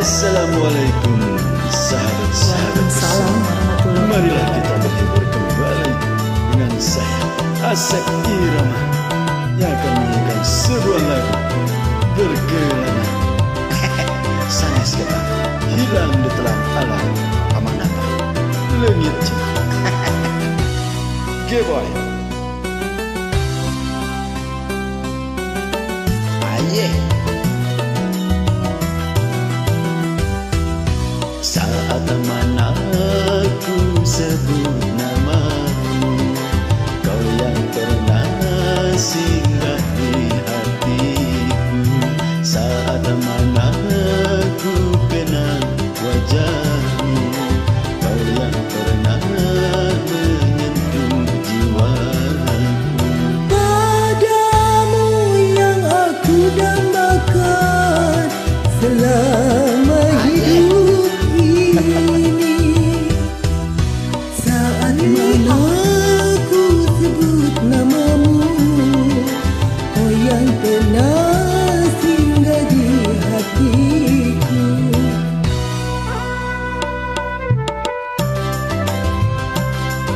Assalamualaikum sahabat-sahabat semua. Marilah kita berhibur kembali dengan saya Asep Irama yang akan menyanyikan sebuah lagu berkelana. Sanes kita hilang di telan alam amanata lengit cinta. Geboy aye. Saat mana ku sebut namamu, kau yang pernah singgah di hatiku. Saat mana ku kenal wajahmu, kau yang pernah menyentuh jiwaku. Padamu yang aku dambakan selama hidup. Saat mana ku sebut namamu, kau yang pernah singgah di hatiku.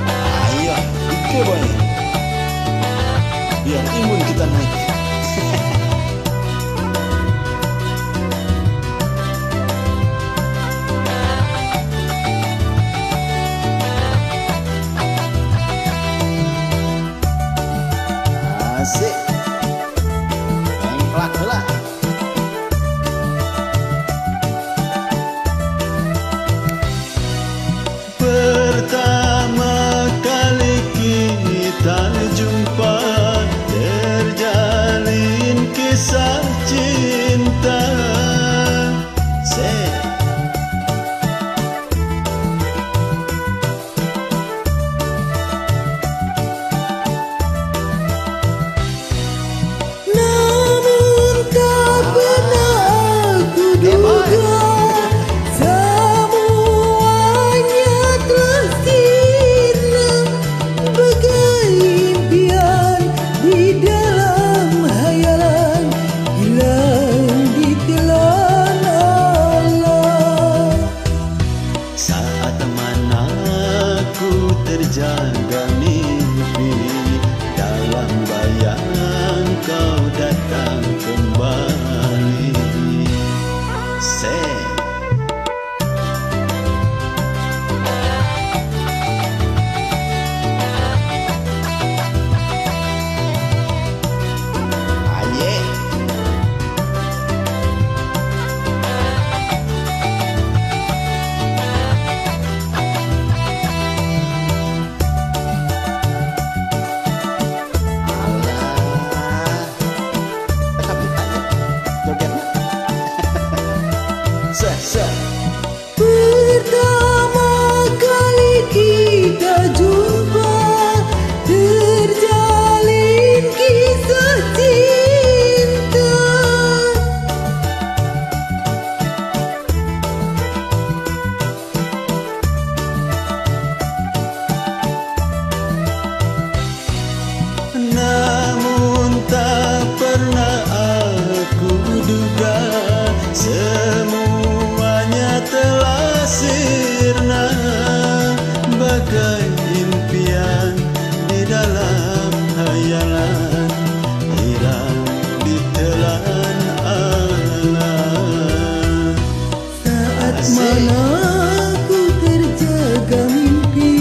Ayo, itu boleh. Biar imun kita naik. Asik. Engklak lah. Pertama kali kita jumpa, terjalin kisah cinta. Terjaga mimpi, dalam bayang kau datang kembali. Pertama kali kita jumpa, terjalin kisah cinta. Namun tak pernah aku duga semuanya telah sirna, bagai impian di dalam hayalan, hilang di telan alam. Saat mana ku terjaga mimpi,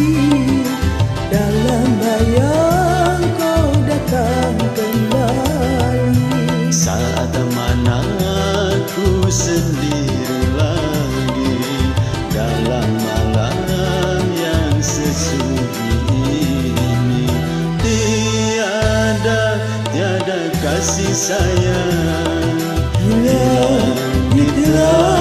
dalam bayang kau datang kembali. Saat mana ku sendiri lagi dalam malam yang sesunyi ini, tiada kasih sayang hilang di telan